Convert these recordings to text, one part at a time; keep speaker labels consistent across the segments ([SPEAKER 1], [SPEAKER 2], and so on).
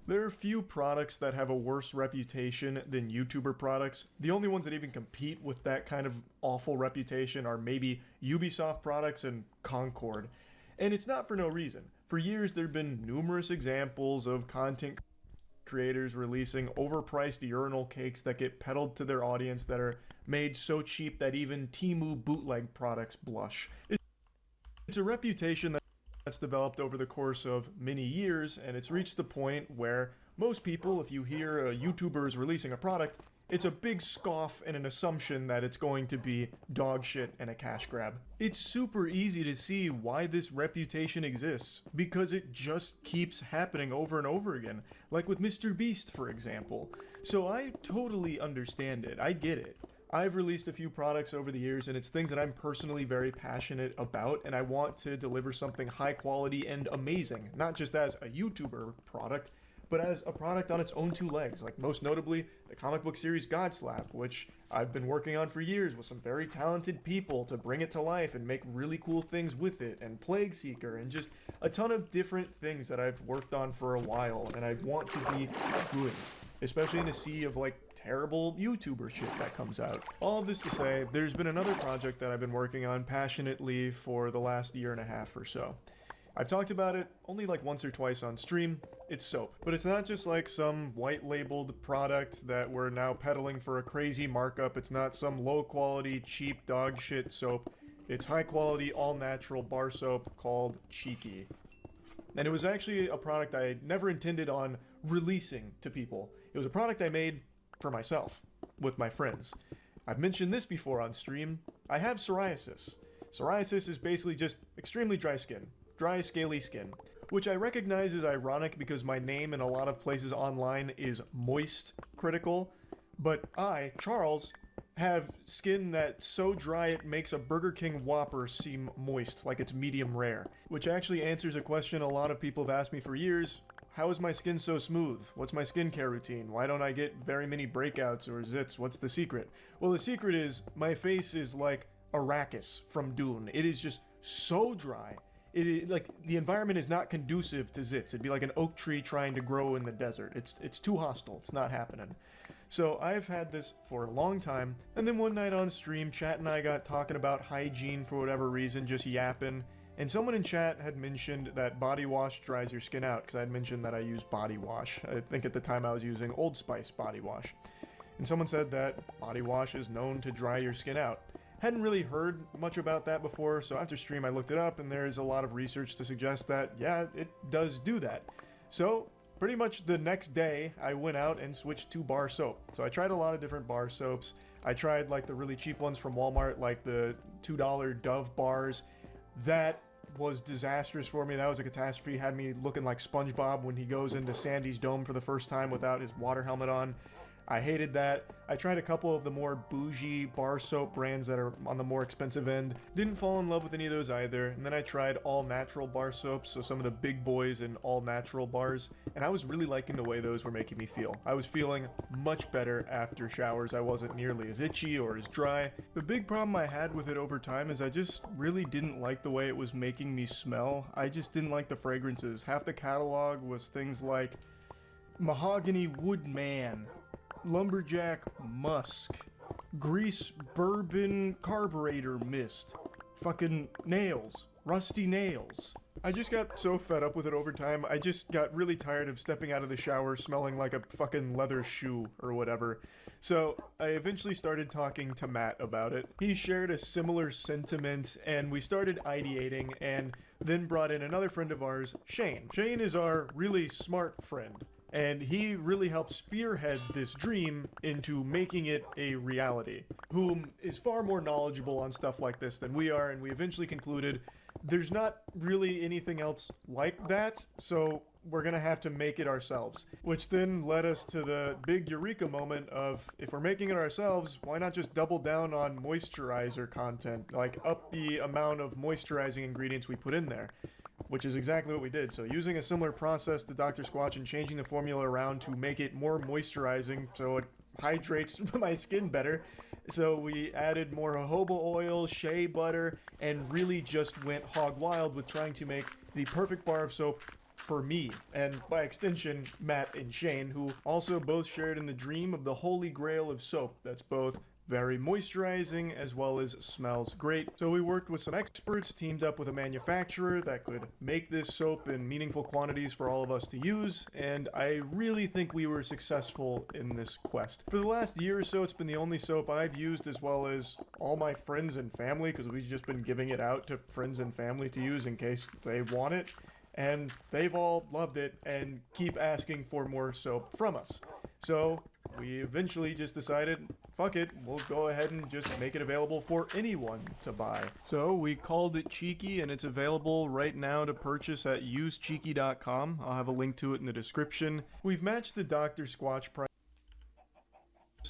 [SPEAKER 1] There are few products that have a worse reputation than YouTuber products. The only ones that even compete with that kind of awful reputation are maybe Ubisoft products and Concord. And it's not for no reason. For years, there have been numerous examples of content creators releasing overpriced urinal cakes that get peddled to their audience that are made so cheap that even Temu bootleg products blush. It's a reputation that's developed over the course of many years, and it's reached the point where most people, if you hear a YouTuber is releasing a product, it's a big scoff and an assumption that it's going to be dog shit and a cash grab. It's super easy to see why this reputation exists, because it just keeps happening over and over again, like with Mr. Beast, for example. So I totally understand it. I get it. I've released a few products over the years, and it's things that I'm personally very passionate about, and I want to deliver something high quality and amazing, not just as a YouTuber product, but as a product on its own two legs, like most notably the comic book series Godslap, which I've been working on for years with some very talented people to bring it to life and make really cool things with it, and Plague Seeker, and just a ton of different things that I've worked on for a while, and I want to be good, especially in a sea of like terrible YouTuber shit that comes out. All of this to say, there's been another project that I've been working on passionately for the last year and a half or so. I've talked about it only like once or twice on stream. It's soap. But it's not just like some white labeled product that we're now peddling for a crazy markup. It's not some low quality, cheap dog shit soap. It's high quality, all natural bar soap called Cheeky. And it was actually a product I never intended on releasing to people. It was a product I made for myself, with my friends. I've mentioned this before on stream. I have psoriasis. Psoriasis is basically just extremely dry skin. Dry, scaly skin, which I recognize is ironic because my name in a lot of places online is Moist Critical, but I, Charles, have skin that's so dry it makes a Burger King Whopper seem moist, like it's medium rare, which actually answers a question a lot of people have asked me for years. How is my skin so smooth? What's my skincare routine? Why don't I get very many breakouts or zits? What's the secret? Well, the secret is my face is like Arrakis from Dune. It is just so dry. It is, like, the environment is not conducive to zits. It'd be like an oak tree trying to grow in the desert. It's too hostile. It's not happening. So I've had this for a long time, and then one night on stream, Chat and I got talking about hygiene for whatever reason, just yapping, and someone in chat had mentioned that body wash dries your skin out, because I had mentioned that I use body wash. I think at the time I was using Old Spice body wash. And someone said that body wash is known to dry your skin out. Hadn't really heard much about that before, so after stream I looked it up, and there's a lot of research to suggest that, yeah, it does do that. So, pretty much the next day, I went out and switched to bar soap. So I tried a lot of different bar soaps. I tried like the really cheap ones from Walmart, like the $2 Dove bars. That was disastrous for me. That was a catastrophe. Had me looking like SpongeBob when he goes into Sandy's dome for the first time without his water helmet on. I hated that. I tried a couple of the more bougie bar soap brands that are on the more expensive end. Didn't fall in love with any of those either. And then I tried all natural bar soaps, so some of the big boys and all natural bars. And I was really liking the way those were making me feel. I was feeling much better after showers. I wasn't nearly as itchy or as dry. The big problem I had with it over time is I just really didn't like the way it was making me smell. I just didn't like the fragrances. Half the catalog was things like Mahogany Wood Man, Lumberjack Musk, Grease Bourbon Carburetor Mist, fucking nails, rusty nails. I just got so fed up with it over time, I just got really tired of stepping out of the shower smelling like a fucking leather shoe or whatever. So I eventually started talking to Matt about it. He shared a similar sentiment and we started ideating and then brought in another friend of ours, Shane. Shane is our really smart friend. And he really helped spearhead this dream into making it a reality, whom is far more knowledgeable on stuff like this than we are, and we eventually concluded there's not really anything else like that, so we're gonna have to make it ourselves. Which then led us to the big eureka moment of, if we're making it ourselves, why not just double down on moisturizer content, like up the amount of moisturizing ingredients we put in there. Which is exactly what we did. So using a similar process to Dr. Squatch and changing the formula around to make it more moisturizing so it hydrates my skin better. So we added more jojoba oil, shea butter, and really just went hog wild with trying to make the perfect bar of soap for me, and by extension, Matt and Shane, who also both shared in the dream of the holy grail of soap that's both very moisturizing as well as smells great. So we worked with some experts, teamed up with a manufacturer that could make this soap in meaningful quantities for all of us to use, and I really think we were successful in this quest. For the last year or so, it's been the only soap I've used, as well as all my friends and family, because we've just been giving it out to friends and family to use in case they want it, and they've all loved it and keep asking for more soap from us. So we eventually just decided, fuck it, we'll go ahead and just make it available for anyone to buy. So we called it Cheeky, and it's available right now to purchase at usecheeky.com. I'll have a link to it in the description. We've matched the Dr. Squatch price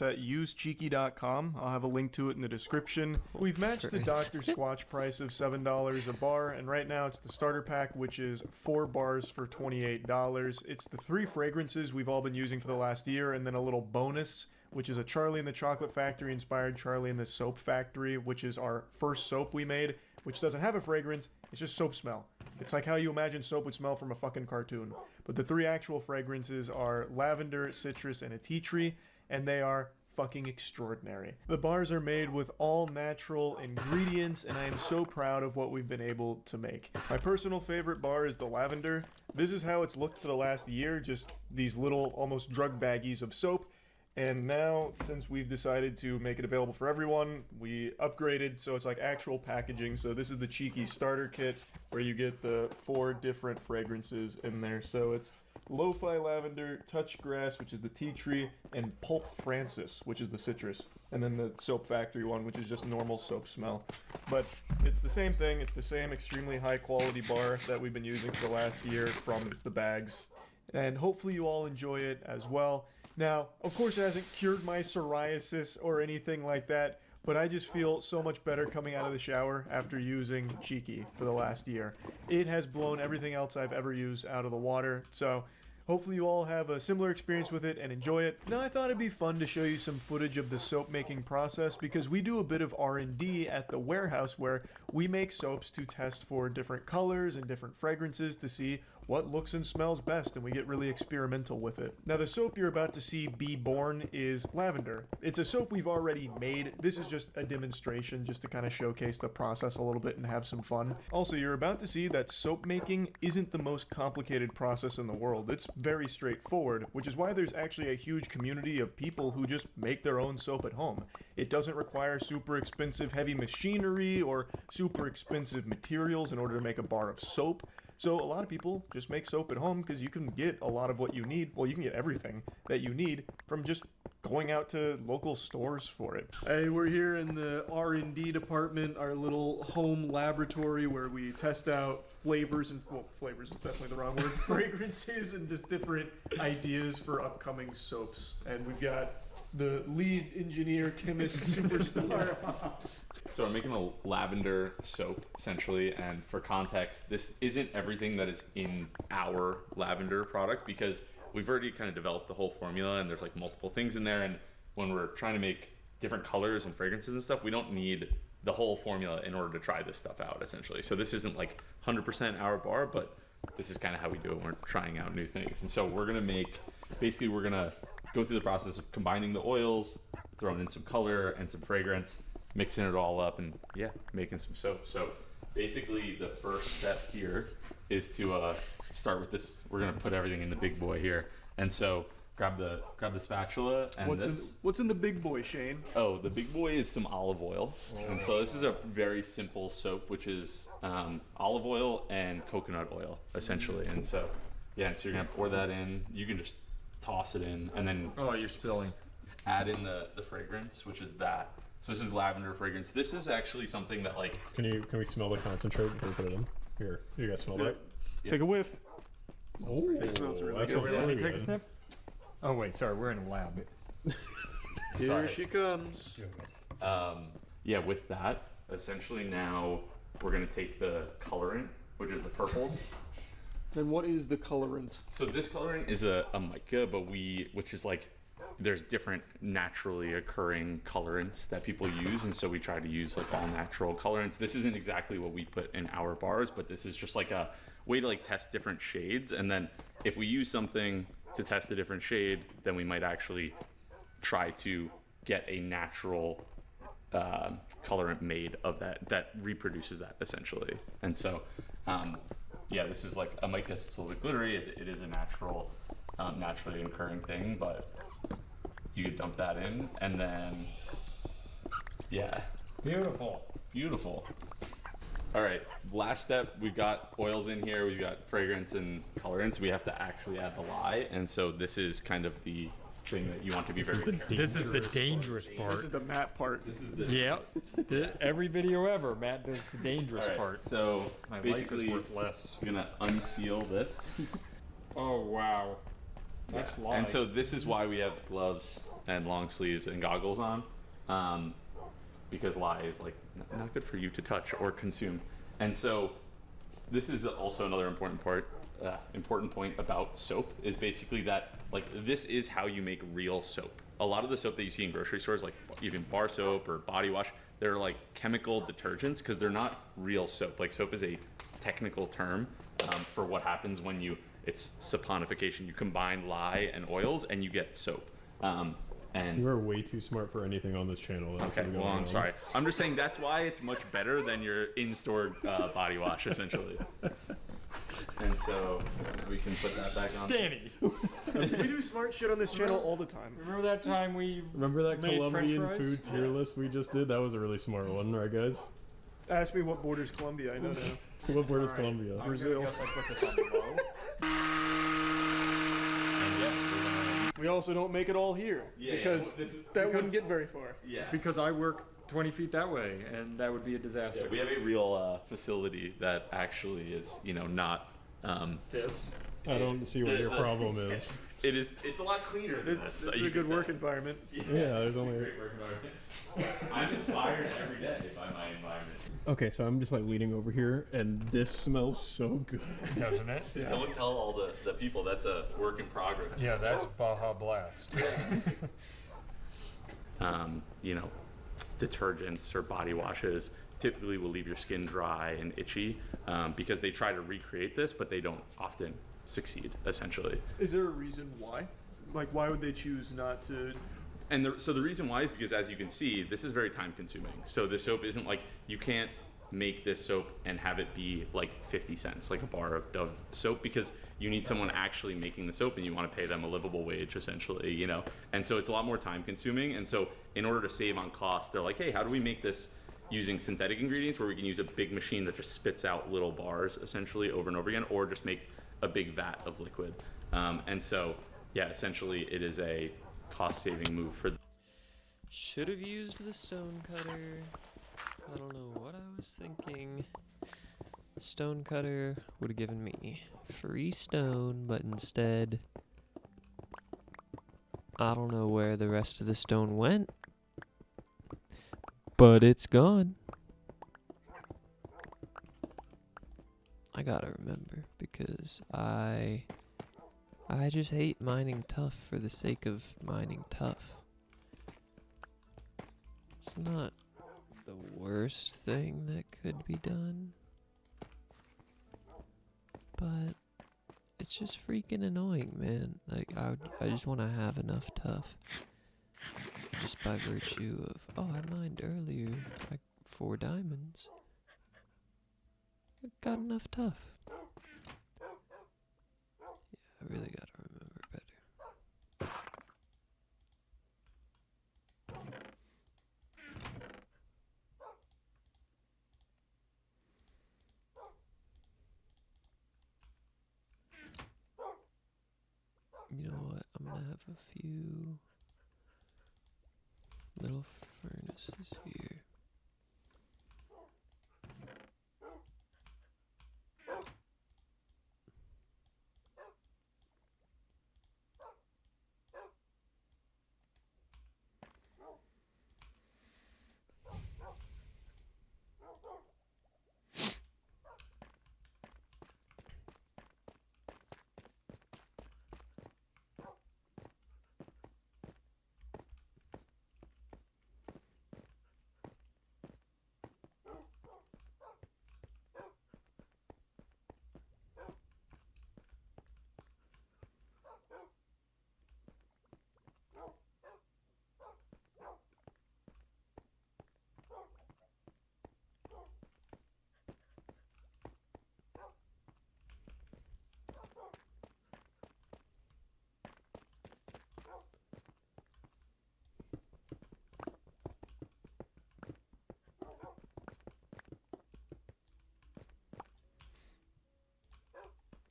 [SPEAKER 1] at usecheeky.com. I'll have a link to it in the description. We've matched the Dr. Squatch price of $7 a bar, and right now it's the starter pack, which is 4 bars for $28. It's the 3 fragrances we've all been using for the last year, and then a little bonus, which is a Charlie and the Chocolate Factory inspired Charlie and the Soap Factory, which is our first soap we made, which doesn't have a fragrance, it's just soap smell. It's like how you imagine soap would smell from a fucking cartoon. But the 3 actual fragrances are lavender, citrus, and a tea tree, and they are fucking extraordinary. The bars are made with all natural ingredients, and I am so proud of what we've been able to make. My personal favorite bar is the lavender. This is how it's looked for the last year, just these little almost drug baggies of soap. And now, since we've decided to make it available for everyone, we upgraded so it's like actual packaging. So this is the Cheeky starter kit where you get the 4 different fragrances in there. So it's Lo-Fi Lavender, Touch Grass, which is the tea tree, and Pulp Francis, which is the citrus. And then the Soap Factory one, which is just normal soap smell. But it's the same thing. It's the same extremely high quality bar that we've been using for the last year from the bags. And hopefully you all enjoy it as well. Now, of course, it hasn't cured my psoriasis or anything like that, but I just feel so much better coming out of the shower after using Cheeky for the last year. It has blown everything else I've ever used out of the water, so hopefully you all have a similar experience with it and enjoy it. Now, I thought it'd be fun to show you some footage of the soap making process because we do a bit of R&D at the warehouse where we make soaps to test for different colors and different fragrances to see what looks and smells best, and we get really experimental with it. Now, the soap you're about to see be born is lavender. It's a soap we've already made. This is just a demonstration just to kind of showcase the process a little bit and have some fun. Also, you're about to see that soap making isn't the most complicated process in the world. It's very straightforward, which is why there's actually a huge community of people who just make their own soap at home. It doesn't require super expensive heavy machinery or super expensive materials in order to make a bar of soap. So a lot of people just make soap at home because you can get a lot of what you need. Well, you can get everything that you need from just going out to local stores for it. Hey, we're here in the R&D department, our little home laboratory where we test out flavors and, well, flavors is definitely the wrong word, fragrances and just different ideas for upcoming soaps. And we've got the lead engineer, chemist, superstar.
[SPEAKER 2] So we're making a lavender soap, essentially, and for context, this isn't everything that is in our lavender product because we've already kind of developed the whole formula and there's like multiple things in there, and when we're trying to make different colors and fragrances and stuff, we don't need the whole formula in order to try this stuff out, essentially. So this isn't like 100% our bar, but this is kind of how we do it when we're trying out new things. And so we're gonna make, basically we're gonna go through the process of combining the oils, throwing in some color and some fragrance, mixing it all up, and yeah, making some soap. So basically the first step here is to start with this. We're gonna put everything in the big boy here, and so grab the spatula and
[SPEAKER 1] What's in the big boy, Shane?
[SPEAKER 2] Oh, the big boy is some olive oil. And so this is a very simple soap, which is olive oil and coconut oil essentially. And so yeah, so you're gonna pour that in. You can just toss it in, and then
[SPEAKER 1] you're spilling.
[SPEAKER 2] Add in the fragrance, which is that. So this is lavender fragrance. This is actually something that like.
[SPEAKER 3] Can we smell the concentrate before we put it in? Here, you guys smell that?
[SPEAKER 2] Yeah.
[SPEAKER 1] Take a whiff.
[SPEAKER 3] Oh,
[SPEAKER 1] It smells really
[SPEAKER 3] that
[SPEAKER 1] good.
[SPEAKER 3] smells
[SPEAKER 1] Let me
[SPEAKER 3] really
[SPEAKER 1] take a
[SPEAKER 3] good.
[SPEAKER 1] sniff.
[SPEAKER 4] Oh wait, sorry, we're in a lab.
[SPEAKER 1] Here
[SPEAKER 2] Sorry.
[SPEAKER 1] she comes.
[SPEAKER 2] Yeah, with that, essentially now we're gonna take the colorant, which is the purple.
[SPEAKER 1] And what is the colorant?
[SPEAKER 2] So this colorant is a mica, but which is like, there's different naturally occurring colorants that people use, and so we try to use like all natural colorants. This isn't exactly what we put in our bars, but this is just like way to like test different shades, and then if we use something to test a different shade, then we might actually try to get a natural colorant made of that reproduces that essentially. And so yeah, this is like, I might guess it's a little bit glittery. It is a natural naturally occurring thing, but you could dump that in, and then yeah, beautiful. All right, last step, we've got oils in here, we've got fragrance and colorants. We have to actually add the lye, and so this is kind of the thing that you want to be very careful.
[SPEAKER 4] This is the dangerous part.
[SPEAKER 1] This is the matte part.
[SPEAKER 2] This is the
[SPEAKER 4] Yeah. Every video ever, Matt does the dangerous
[SPEAKER 2] All right,
[SPEAKER 4] part.
[SPEAKER 2] so
[SPEAKER 4] My
[SPEAKER 2] basically,
[SPEAKER 4] life is worth less.
[SPEAKER 2] I'm gonna unseal this.
[SPEAKER 4] Oh wow. That's
[SPEAKER 2] Yeah.
[SPEAKER 4] lye.
[SPEAKER 2] And so this is why we have gloves and long sleeves and goggles on, because lye is like not good for you to touch or consume. And so this is also another important point about soap is basically that like this is how you make real soap. A lot of the soap that you see in grocery stores, like even bar soap or body wash, they're like chemical detergents because they're not real soap. Like soap is a technical term for what happens when it's saponification. You combine lye and oils and you get soap. And
[SPEAKER 3] You are way too smart for anything on this channel. That's
[SPEAKER 2] okay,
[SPEAKER 3] gonna go
[SPEAKER 2] well, I'm
[SPEAKER 3] wrong.
[SPEAKER 2] sorry. I'm just saying that's why it's much better than your in-store body wash, essentially. And so we can put that back on.
[SPEAKER 4] Danny,
[SPEAKER 1] We do smart shit on this channel all the time.
[SPEAKER 4] remember that time we
[SPEAKER 3] Remember that
[SPEAKER 4] made French
[SPEAKER 3] Colombian
[SPEAKER 4] fries?
[SPEAKER 3] food tier list we just did? That was a really smart one, right, guys?
[SPEAKER 1] Ask me what borders Colombia. I know now.
[SPEAKER 3] What word is
[SPEAKER 4] Alright.
[SPEAKER 3] Colombia?
[SPEAKER 4] I'm
[SPEAKER 1] Brazil.
[SPEAKER 4] gonna guess I put this on low.
[SPEAKER 2] And yeah, we're gonna,
[SPEAKER 1] We also don't make it all here because that wouldn't get very far.
[SPEAKER 2] yeah.
[SPEAKER 4] Because I work 20 feet that way, and that would be a disaster.
[SPEAKER 2] Yeah, we have a real facility that actually is, not.
[SPEAKER 4] This.
[SPEAKER 3] I don't see what your problem is.
[SPEAKER 2] It's a lot cleaner than
[SPEAKER 1] This
[SPEAKER 2] this.
[SPEAKER 1] is a good work environment.
[SPEAKER 2] Yeah,
[SPEAKER 3] there's only-
[SPEAKER 2] great work environment. I'm inspired every day by my environment.
[SPEAKER 3] Okay, so I'm just like leaning over here, and this smells so good.
[SPEAKER 4] Doesn't it?
[SPEAKER 2] Don't tell all the people that's a work in progress.
[SPEAKER 4] Yeah, that's Baja Blast.
[SPEAKER 2] Detergents or body washes typically will leave your skin dry and itchy because they try to recreate this, but they don't often succeed, essentially.
[SPEAKER 1] Is there a reason why? Like, why would they choose not to?
[SPEAKER 2] And so the reason why is because, as you can see, this is very time consuming. So the soap isn't like, you can't make this soap and have it be like 50 cents, like a bar of Dove soap, because you need someone actually making the soap and you want to pay them a livable wage, essentially, And so it's a lot more time consuming. And so in order to save on cost, they're like, hey, how do we make this using synthetic ingredients where we can use a big machine that just spits out little bars essentially over and over again, or just make a big vat of liquid. And so, yeah, essentially it is a cost-saving move for.
[SPEAKER 5] Should have used the stone cutter. I don't know what I was thinking. Stone cutter would have given me free stone, but instead, I don't know where the rest of the stone went, but it's gone. I gotta remember, because I just hate mining tough for the sake of mining tough. It's not the worst thing that could be done, but it's just freaking annoying, man. Like, I just want to have enough tough, just by virtue of, oh, I mined earlier like 4 diamonds. I got enough tough. Yeah, I really gotta remember better. You know what? I'm gonna have a few little furnaces here.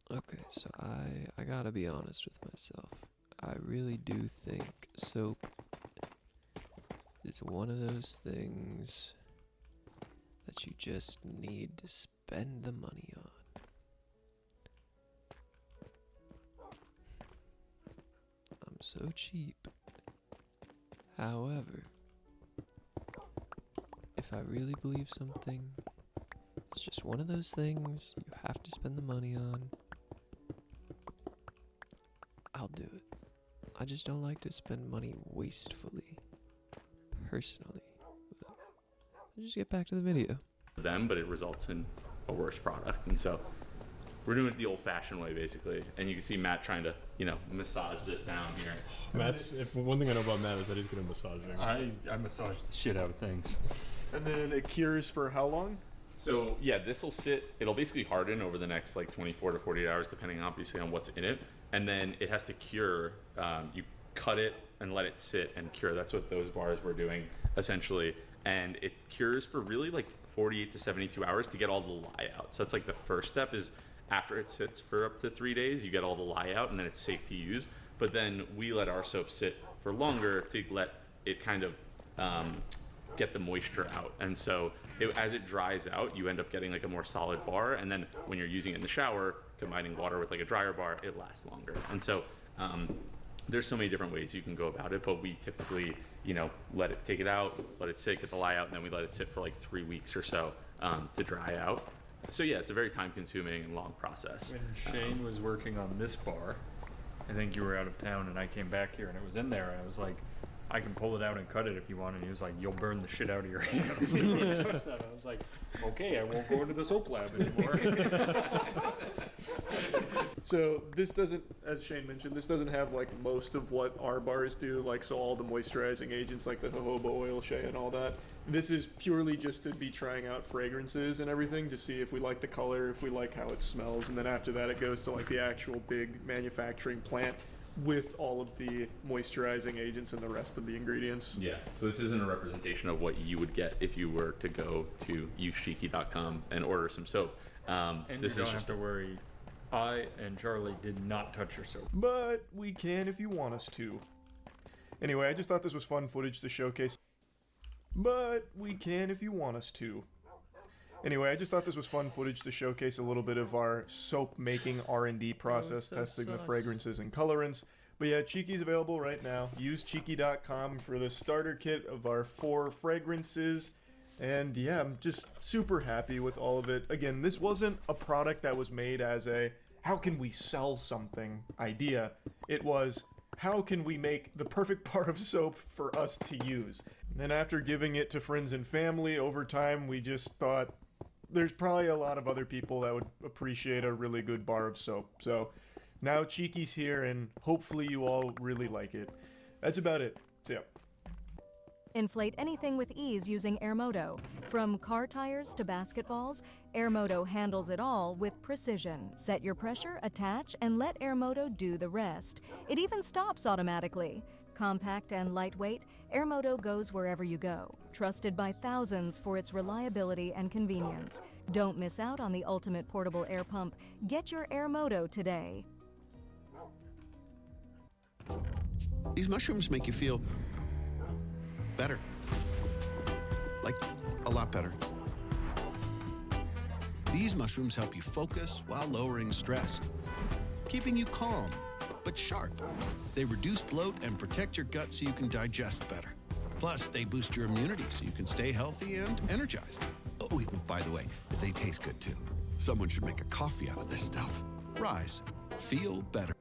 [SPEAKER 5] Okay, so I gotta be honest with myself. I really do think soap is one of those things that you just need to spend the money on. I'm so cheap. However, if I really believe something, it's just one of those things you have to spend the money on. I'll do it. I just don't like to spend money wastefully, personally. I'll just get back to the video.
[SPEAKER 2] Them, but it results in a worse product. And so we're doing it the old-fashioned way, basically. And you can see Matt trying to, massage this down here.
[SPEAKER 3] Matt's, if one thing I know about Matt is that he's good at massaging.
[SPEAKER 4] I massage the shit out of things.
[SPEAKER 1] And then it cures for how long?
[SPEAKER 2] So yeah, this will sit. It'll basically harden over the next 24 to 48 hours, depending obviously on what's in it. And then it has to cure. You cut it and let it sit and cure. That's what those bars were doing essentially. And it cures for really 48 to 72 hours to get all the lye out. So that's the first step is after it sits for up to 3 days, you get all the lye out and then it's safe to use. But then we let our soap sit for longer to let it kind of get the moisture out. And so as it dries out, you end up getting a more solid bar. And then when you're using it in the shower, combining water with a drier bar, it lasts longer. And so there's so many different ways you can go about it, but we typically, take it out, let it sit, get the lye out, and then we let it sit for 3 weeks or so to dry out. So yeah, it's a very time-consuming and long process.
[SPEAKER 4] When Shane was working on this bar, I think you were out of town, and I came back here, and it was in there, and I was like, I can pull it out and cut it if you want. And he was like, you'll burn the shit out of your hands. I was like, okay, I won't go into the soap lab anymore.
[SPEAKER 1] So this doesn't, as Shane mentioned, this doesn't have most of what our bars do, so all the moisturizing agents like the jojoba oil, shea, and all that. This is purely just to be trying out fragrances and everything to see if we like the color, if we like how it smells, and then after that it goes to the actual big manufacturing plant with all of the moisturizing agents and the rest of the ingredients.
[SPEAKER 2] Yeah, so this isn't a representation of what you would get if you were to go to usecheeky.com and order some soap.
[SPEAKER 4] And
[SPEAKER 2] this
[SPEAKER 4] you don't
[SPEAKER 2] is
[SPEAKER 4] have to worry. I and Charlie did not touch your soap.
[SPEAKER 1] But we can if you want us to. Anyway, I just thought this was fun footage to showcase. But we can if you want us to. Anyway, I just thought this was fun footage to showcase a little bit of our soap making R&D process,
[SPEAKER 5] so
[SPEAKER 1] testing the
[SPEAKER 5] sus.
[SPEAKER 1] fragrances and colorants. But yeah, Cheeky's available right now. Use cheeky.com for the starter kit of our 4 fragrances. And yeah, I'm just super happy with all of it. Again, this wasn't a product that was made as a how can we sell something idea. It was how can we make the perfect bar of soap for us to use. And then after giving it to friends and family over time, we just thought there's probably a lot of other people that would appreciate a really good bar of soap. So now Cheeky's here and hopefully you all really like it. That's about it. So yeah.
[SPEAKER 6] Inflate anything with ease using Airmodo. From car tires to basketballs, Airmodo handles it all with precision. Set your pressure, attach, and let Airmodo do the rest. It even stops automatically. Compact and lightweight, Airmodo goes wherever you go. Trusted by thousands for its reliability and convenience. Don't miss out on the ultimate portable air pump. Get your Airmodo today.
[SPEAKER 7] These mushrooms make you feel better. Like, a lot better. These mushrooms help you focus while lowering stress, keeping you calm, but sharp. They reduce bloat and protect your gut so you can digest better. Plus, they boost your immunity so you can stay healthy and energized. Oh, by the way, they taste good too. Someone should make a coffee out of this stuff. Rise. Feel better.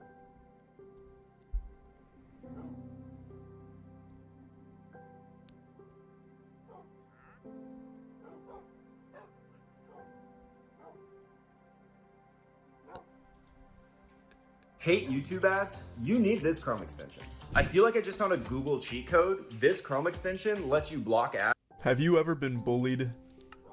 [SPEAKER 8] Hate YouTube ads? You need this Chrome extension. I feel like I just found a Google cheat code. This Chrome extension lets you block ads.
[SPEAKER 1] Have you ever been bullied?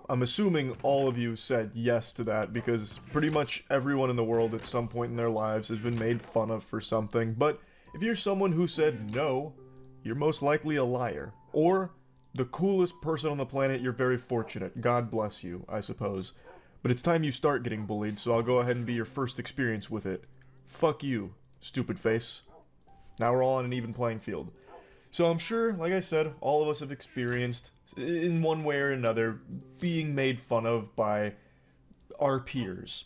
[SPEAKER 1] I'm assuming all of you said yes to that because pretty much everyone in the world at some point in their lives has been made fun of for something. But if you're someone who said no, you're most likely a liar. Or the coolest person on the planet, you're very fortunate. God bless you, I suppose. But it's time you start getting bullied, so I'll go ahead and be your first experience with it. Fuck you, stupid face. Now we're all on an even playing field. So I'm sure, like I said, all of us have experienced, in one way or another, being made fun of by our peers.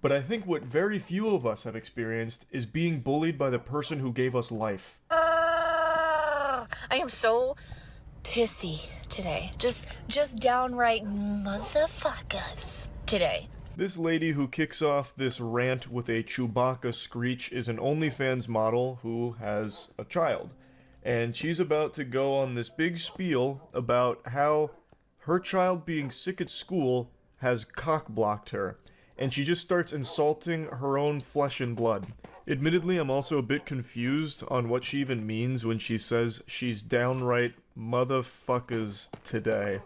[SPEAKER 1] But I think what very few of us have experienced is being bullied by the person who gave us life.
[SPEAKER 9] I am so pissy today. Just downright motherfuckers today.
[SPEAKER 1] This lady who kicks off this rant with a Chewbacca screech is an OnlyFans model who has a child. And she's about to go on this big spiel about how her child being sick at school has cock-blocked her. And she just starts insulting her own flesh and blood. Admittedly, I'm also a bit confused on what she even means when she says she's downright motherfuckers today.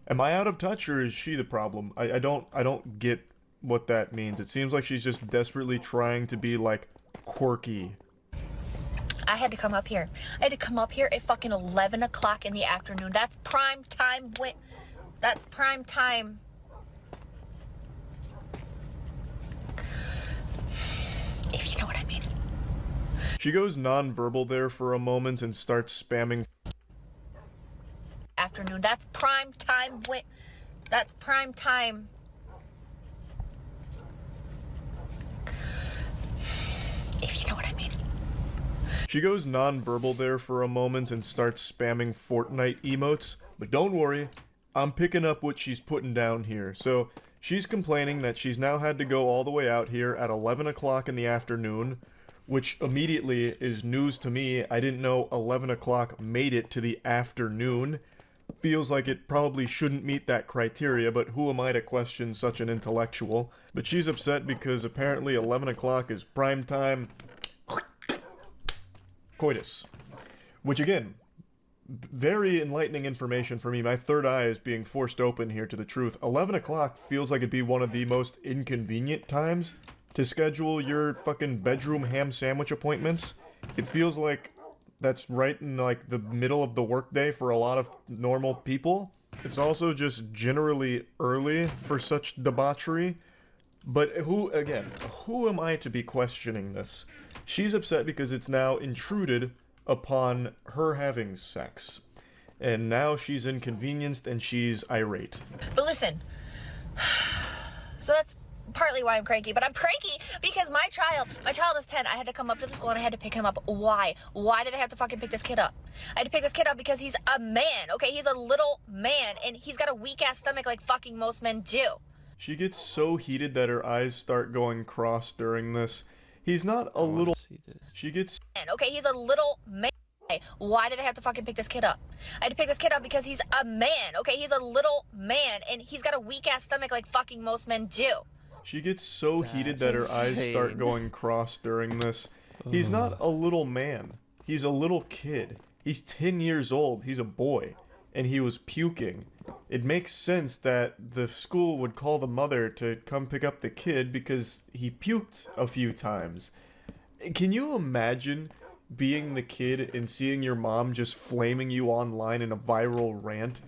[SPEAKER 1] Am I out of touch, or is she the problem? I don't get what that means. It seems like she's just desperately trying to be, like, quirky.
[SPEAKER 9] I had to come up here. I had to come up here at fucking 11 o'clock in the afternoon. That's prime time. That's prime time. If you know what I mean.
[SPEAKER 1] She goes non-verbal there for a moment and starts spamming.
[SPEAKER 9] Afternoon. That's prime time. That's prime time. If you know what I mean.
[SPEAKER 1] She goes non-verbal there for a moment and starts spamming Fortnite emotes. But don't worry, I'm picking up what she's putting down here. So she's complaining that she's now had to go all the way out here at 11 o'clock in the afternoon, which immediately is news to me. I didn't know 11 o'clock made it to the afternoon. Feels like it probably shouldn't meet that criteria, but who am I to question such an intellectual? But she's upset because apparently 11 o'clock is prime time coitus. Which again, very enlightening information for me. My third eye is being forced open here to the truth. 11 o'clock feels like it'd be one of the most inconvenient times to schedule your fucking bedroom ham sandwich appointments. It feels like that's right in like the middle of the workday for a lot of normal people. It's also just generally early for such debauchery. But who am I to be questioning this? She's upset because it's now intruded upon her having sex. And now she's inconvenienced and she's irate.
[SPEAKER 9] But listen, so that's partly why I'm cranky, but I'm cranky because my child is 10. I had to come up to the school and I had to pick him up. Why? Why did I have to fucking pick this kid up? I had to pick this kid up because he's a man, okay? He's a little man and he's got a weak-ass stomach like fucking most men do.
[SPEAKER 1] She gets so heated that her eyes start going cross during this. He's not a little...
[SPEAKER 5] See this.
[SPEAKER 1] She gets...
[SPEAKER 9] Okay, he's a little man. Why did I have to fucking pick this kid up? I had to pick this kid up because he's a man, okay? He's a little man and he's got a weak-ass stomach like fucking most men do.
[SPEAKER 1] She gets so heated that her eyes
[SPEAKER 5] insane.
[SPEAKER 1] start going cross during this. He's not a little man. He's a little kid. He's 10 years old. He's a boy. And he was puking. It makes sense that the school would call the mother to come pick up the kid because he puked a few times. Can you imagine being the kid and seeing your mom just flaming you online in a viral rant?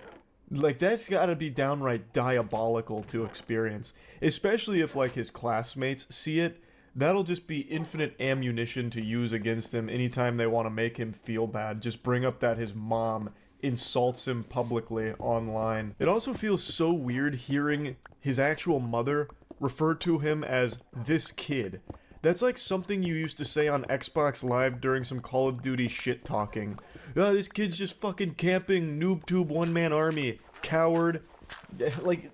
[SPEAKER 1] Like, that's gotta be downright diabolical to experience. Especially if, like, his classmates see it. That'll just be infinite ammunition to use against him anytime they want to make him feel bad. Just bring up that his mom insults him publicly online. It also feels so weird hearing his actual mother refer to him as this kid. That's like something you used to say on Xbox Live during some Call of Duty shit talking. Oh, this kid's just fucking camping, noob-tube one-man army, coward. Like,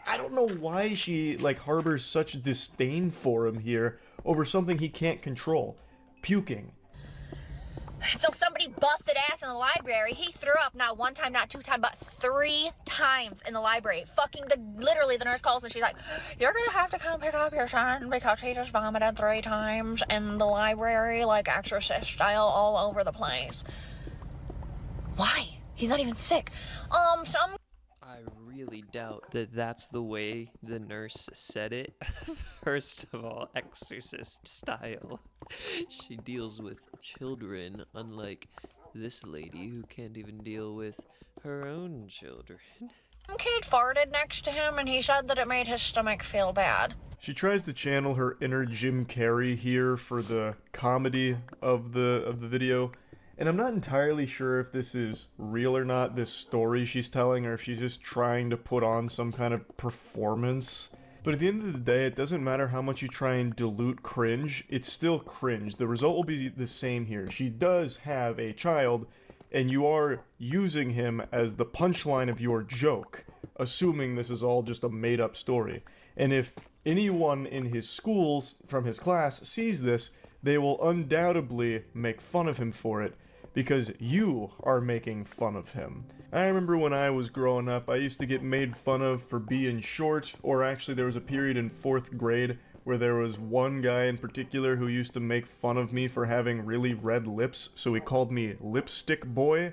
[SPEAKER 1] I don't know why she, like, harbors such disdain for him here over something he can't control. Puking.
[SPEAKER 9] So somebody busted ass in the library. He threw up not one time, not two times, but 3 times in the library. Fucking literally the nurse calls and she's like, you're gonna have to come pick up your son because he just vomited 3 times in the library, like exorcist style, all over the place. Why? He's not even sick.
[SPEAKER 5] I really doubt that that's the way the nurse said it. First of all, exorcist style. She deals with children, unlike this lady who can't even deal with her own children.
[SPEAKER 9] kid farted next to him, and he said that it made his stomach feel bad.
[SPEAKER 1] She tries to channel her inner Jim Carrey here for the comedy of the video, and I'm not entirely sure if this is real or not, this story she's telling, or if she's just trying to put on some kind of performance. But at the end of the day, it doesn't matter how much you try and dilute cringe, it's still cringe. The result will be the same here. She does have a child, and you are using him as the punchline of your joke, assuming this is all just a made-up story. And if anyone in his schools, from his class, sees this, they will undoubtedly make fun of him for it, because you are making fun of him. I remember when I was growing up, I used to get made fun of for being short, or actually there was a period in 4th grade where there was one guy in particular who used to make fun of me for having really red lips, so he called me Lipstick Boy.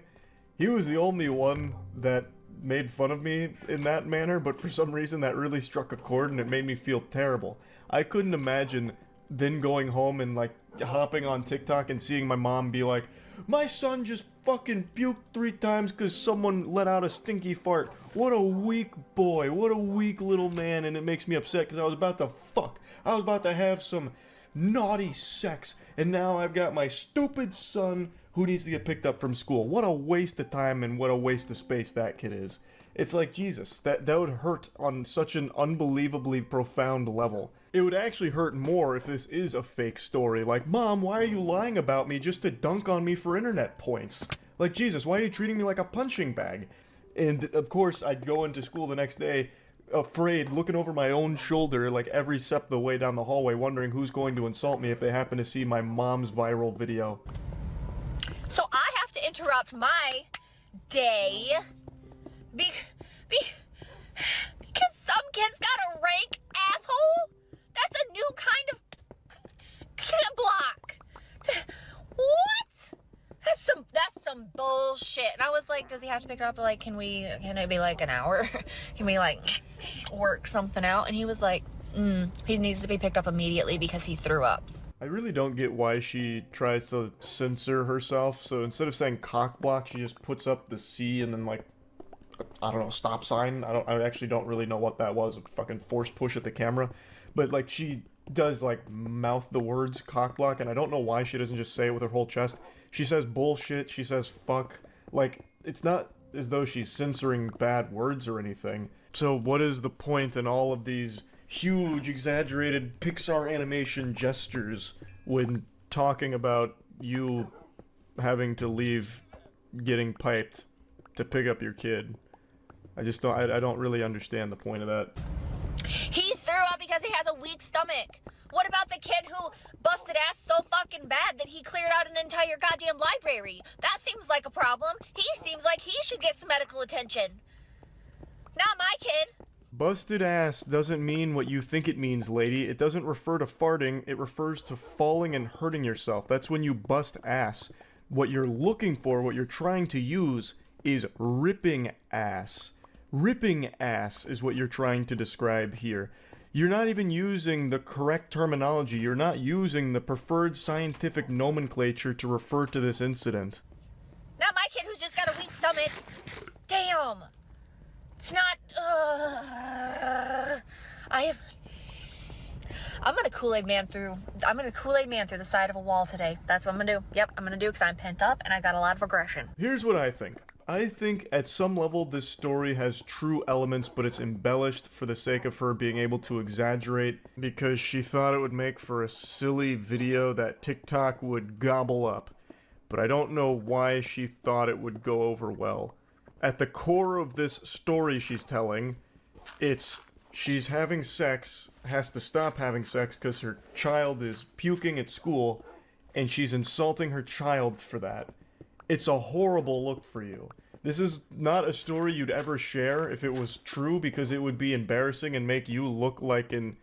[SPEAKER 1] He was the only one that made fun of me in that manner, but for some reason that really struck a chord and it made me feel terrible. I couldn't imagine then going home and like hopping on TikTok and seeing my mom be like, my son just fucking puked 3 times because someone let out a stinky fart. What a weak boy. What a weak little man. And it makes me upset because I was about to fuck. I was about to have some naughty sex. And now I've got my stupid son who needs to get picked up from school. What a waste of time and what a waste of space that kid is. It's like, Jesus, that would hurt on such an unbelievably profound level. It would actually hurt more if this is a fake story. Like, Mom, why are you lying about me just to dunk on me for internet points? Like, Jesus, why are you treating me like a punching bag? And, of course, I'd go into school the next day, afraid, looking over my own shoulder, like, every step of the way down the hallway, wondering who's going to insult me if they happen to see my mom's viral video.
[SPEAKER 9] So I have to interrupt my day because some kid's got a rank asshole? That's a new kind of skid block. What? That's some bullshit. And I was like, does he have to pick it up? Like, can it be like an hour? Can we like work something out? And he was like, he needs to be picked up immediately because he threw up.
[SPEAKER 1] I really don't get why she tries to censor herself. So instead of saying cock block, she just puts up the C and then like, I don't know, stop sign. I actually don't really know what that was. A fucking force push at the camera. But like she does like mouth the words cock block, and I don't know why she doesn't just say it with her whole chest. She says bullshit, she says fuck. Like, it's not as though she's censoring bad words or anything. So what is the point in all of these huge, exaggerated Pixar animation gestures when talking about you having to leave getting piped to pick up your kid? I don't really understand the point of that.
[SPEAKER 9] He threw up because he has a weak stomach. What about the kid who busted ass so fucking bad that he cleared out an entire goddamn library? That seems like a problem. He seems like he should get some medical attention. Not my kid.
[SPEAKER 1] Busted ass doesn't mean what you think it means, lady. It doesn't refer to farting, it refers to falling and hurting yourself. That's when you bust ass. What you're looking for, what you're trying to use, is ripping ass. Ripping ass is what you're trying to describe here. You're not even using the correct terminology. You're not using the preferred scientific nomenclature to refer to this incident.
[SPEAKER 9] Not my kid who's just got a weak stomach. Damn. It's not, I'm gonna Kool-Aid man through the side of a wall today. That's what I'm gonna do. Yep, I'm gonna do because I'm pent up and I got a lot of aggression.
[SPEAKER 1] Here's what I think. I think at some level this story has true elements, but it's embellished for the sake of her being able to exaggerate because she thought it would make for a silly video that TikTok would gobble up. But I don't know why she thought it would go over well. At the core of this story she's telling, it's she's having sex, has to stop having sex because her child is puking at school, and she's insulting her child for that. It's a horrible look for you. This is not a story you'd ever share if it was true, because it would be embarrassing and make you look like an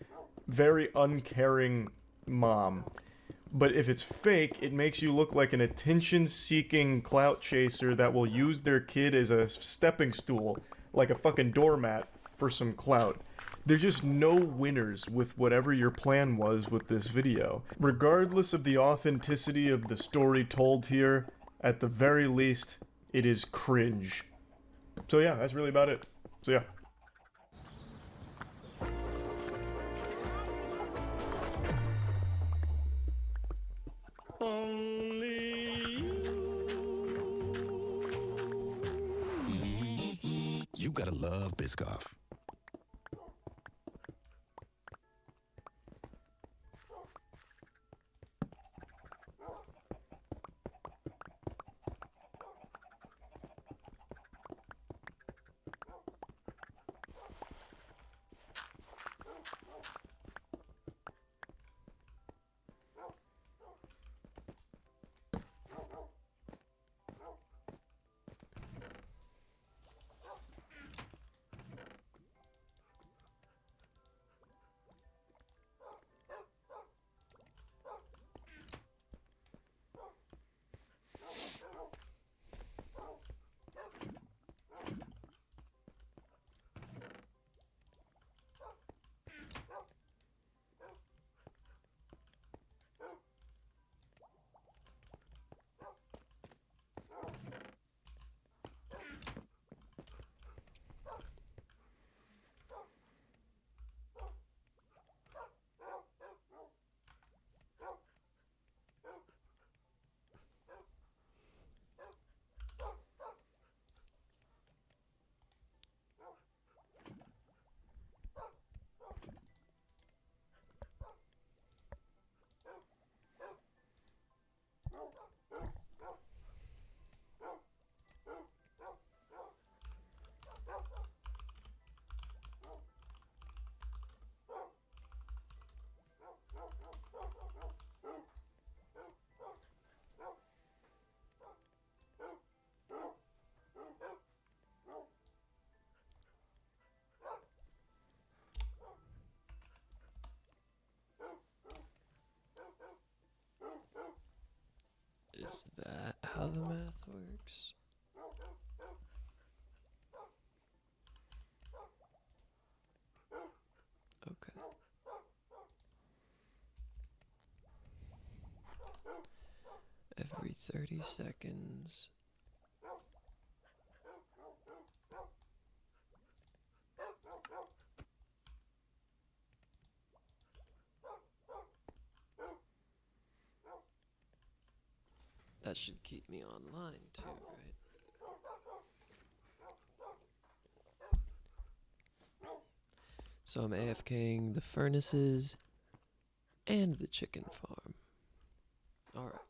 [SPEAKER 1] very uncaring mom. But if it's fake, it makes you look like an attention-seeking clout chaser that will use their kid as a stepping stool, like a fucking doormat, for some clout. There's just no winners with whatever your plan was with this video. Regardless of the authenticity of the story told here, at the very least, it is cringe. So yeah, that's really about it. So yeah.
[SPEAKER 7] You gotta love Biscoff.
[SPEAKER 5] Is that how the math works? Okay. Every 30 seconds. That should keep me online too, right? So I'm AFKing the furnaces and the chicken farm. Alright.